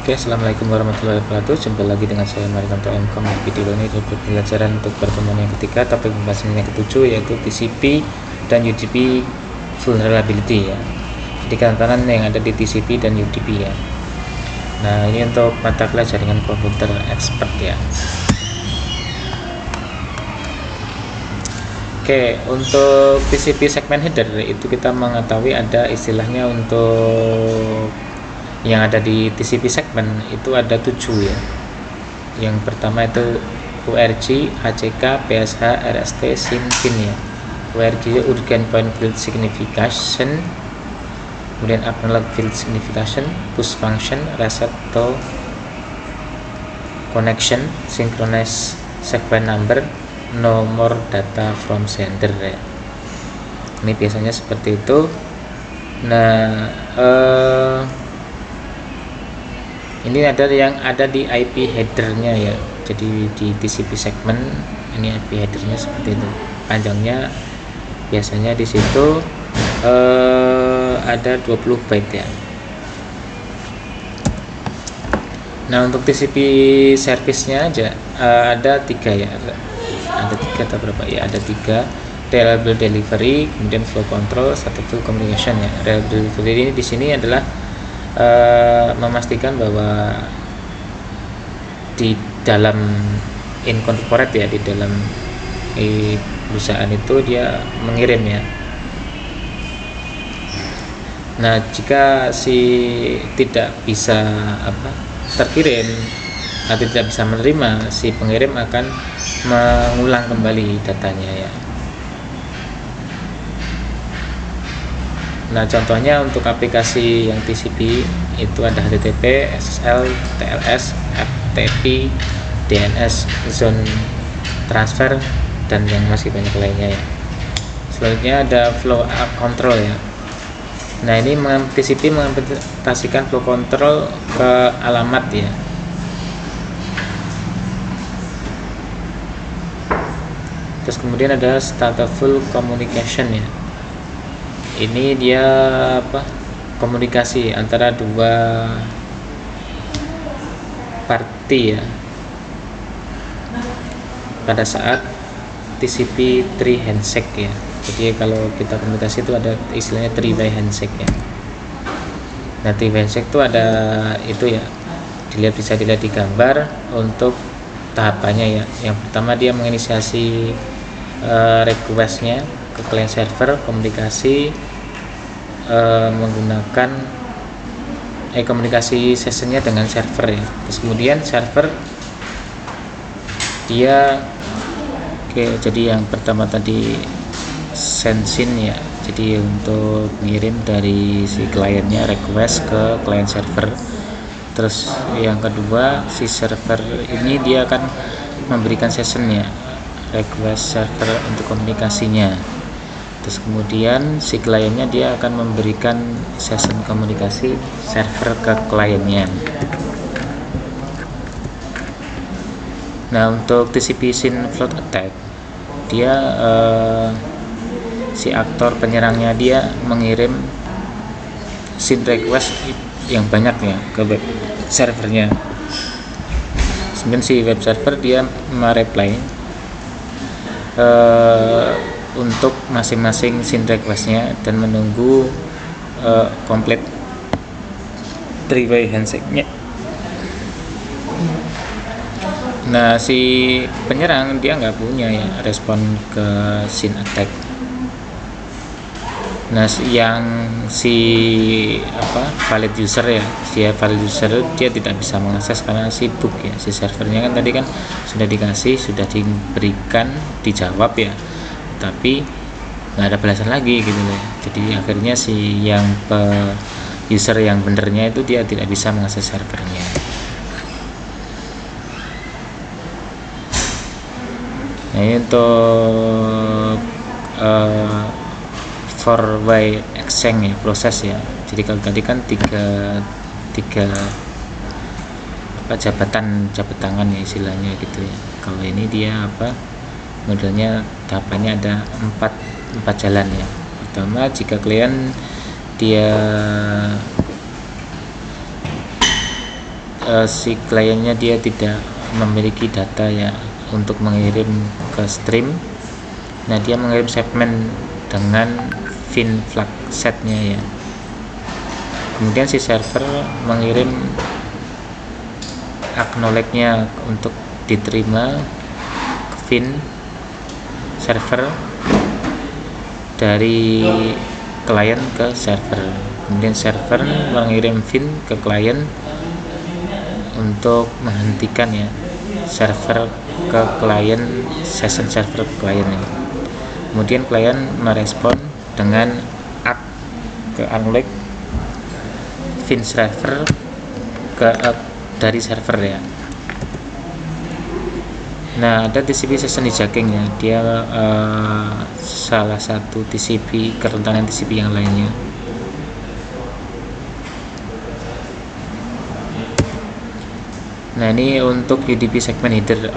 Oke, assalamualaikum warahmatullahi wabarakatuh. Jumpa lagi dengan saya Marikanto MCom. Video ini adalah pembelajaran untuk pertemuan yang ketiga, topik pembahasan yang ketujuh yaitu TCP dan UDP vulnerability ya. Jadi kerentanan yang ada di TCP dan UDP ya. Nah, ini untuk mata kuliah jaringan komputer expert ya. Oke, untuk TCP segment header itu kita mengetahui ada istilahnya untuk yang ada di TCP segment itu ada 7 ya. Yang pertama itu URG, HCK, PSH, RST, SYN, FIN ya. URG Urgent Point Field Signification, kemudian Acknowledge Field Signification, Push Function, Reset to Connection, Synchronize Segment Number, No More Data from Sender ya. Ini biasanya seperti itu. Nah, ini ada yang ada di IP headernya ya. Jadi di TCP segment ini IP headernya seperti itu. Panjangnya biasanya di situ ada 20 byte ya. Nah, untuk TCP service-nya aja ada 3 ya. Ada 3 atau berapa ya? Ada 3. Reliable delivery, kemudian flow control, successful communication ya. Reliable delivery ini di sini adalah memastikan bahwa di dalam incorporate ya, di dalam perusahaan itu dia mengirim ya. Nah, jika si tidak bisa terkirim atau tidak bisa menerima, si pengirim akan mengulang kembali datanya ya. Nah, contohnya untuk aplikasi yang TCP itu ada HTTP, SSL, TLS, FTP, DNS, Zone Transfer, dan yang masih banyak lainnya ya. Selanjutnya ada Flow Control ya. Nah, ini TCP mengimplementasikan flow control ke alamat ya. Terus kemudian ada Stateful Communication ya. Ini dia komunikasi antara dua party ya pada saat TCP three handshake ya. Jadi kalau kita komunikasi itu ada istilahnya three way handshake ya. Nah, three way handshake itu ada itu ya, bisa dilihat di gambar untuk tahapannya ya. Yang pertama dia menginisiasi requestnya ke client server, komunikasi menggunakan komunikasi sessionnya dengan server ya. Terus kemudian server dia jadi yang pertama tadi send SYN ya, jadi untuk ngirim dari si kliennya request ke client server. Terus yang kedua si server ini dia akan memberikan sessionnya, request server untuk komunikasinya. Terus kemudian si kliennya dia akan memberikan session komunikasi server ke kliennya. Nah, untuk TCP SYN flood attack dia si aktor penyerangnya dia mengirim SYN request yang banyak ya ke web servernya. Kemudian si web server dia mereply untuk masing-masing SYN requestnya dan menunggu komplit three way handshake-nya. Nah, si penyerang dia nggak punya ya respon ke SYN attack. Nah, valid user ya, valid user dia tidak bisa mengakses karena sibuk ya. Si servernya kan tadi kan sudah diberikan dijawab ya, tapi nggak ada balasan lagi gitu ya. Jadi akhirnya si user yang benernya itu dia tidak bisa mengakses servernya. Nah, ini untuk 4-way exchange ya, proses ya. Jadi kalau tadi kan tiga jabatan tangan ya istilahnya gitu ya. Kalau ini dia modelnya tahapannya ada 4 jalan ya. Pertama, jika klien dia si kliennya dia tidak memiliki data ya untuk mengirim ke stream. Nah, dia mengirim segmen dengan fin flag setnya ya. Kemudian si server mengirim acknowledge-nya untuk diterima ke fin server dari klien ke server. Kemudian server mengirim fin ke klien untuk menghentikan ya server ke klien, session server ke klien ya. Kemudian klien merespon dengan act ke acknowledge fin server ke dari server ya. Nah, ada TCP session hijacking ya, dia salah satu TCP kerentanan TCP yang lainnya. Nah, ini untuk UDP segmen header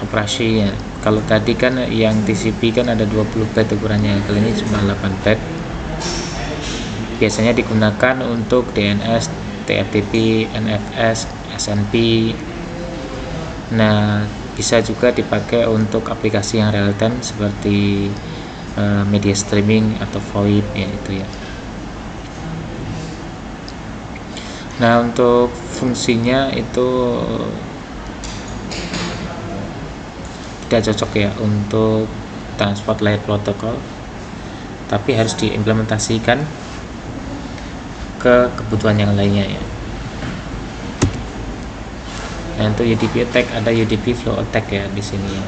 operasi ya. Kalau tadi kan yang TCP kan ada 20 byte ukurannya, kali ini cuma 8 byte. Biasanya digunakan untuk DNS, TFTP, NFS, SNP. Nah, bisa juga dipakai untuk aplikasi yang real time seperti media streaming atau VoIP ya, itu ya. Nah, untuk fungsinya itu tidak cocok ya untuk transport layer protokol, tapi harus diimplementasikan ke kebutuhan yang lainnya ya. Nah, untuk UDP attack ada UDP flow attack ya di sini ya.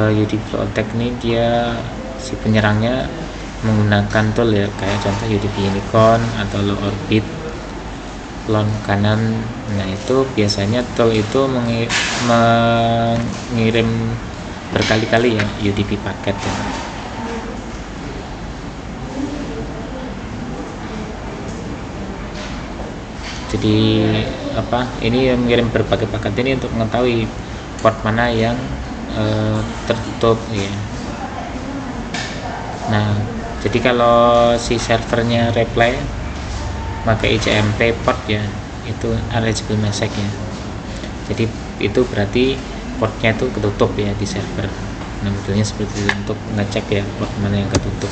UDP flow attack ini dia si penyerangnya menggunakan tool ya, kayak contoh UDP unicorn atau low orbit lon kanan. Nah, itu biasanya tool itu mengirim berkali-kali ya UDP paket ya. Jadi ini mengirim berbagai paket ini untuk mengetahui port mana yang tertutup ya. Nah, jadi kalau si servernya reply pakai ICMP port ya, itu eligible message ya. Jadi itu berarti portnya itu ketutup ya di server. Nah, betulnya seperti itu untuk ngecek ya port mana yang ketutup.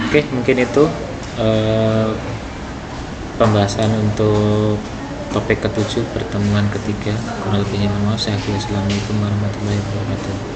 Oke, mungkin itu pembahasan untuk topik ke-7 pertemuan ketiga. Kurang lebihnya mohon maaf. Assalamualaikum warahmatullahi wabarakatuh.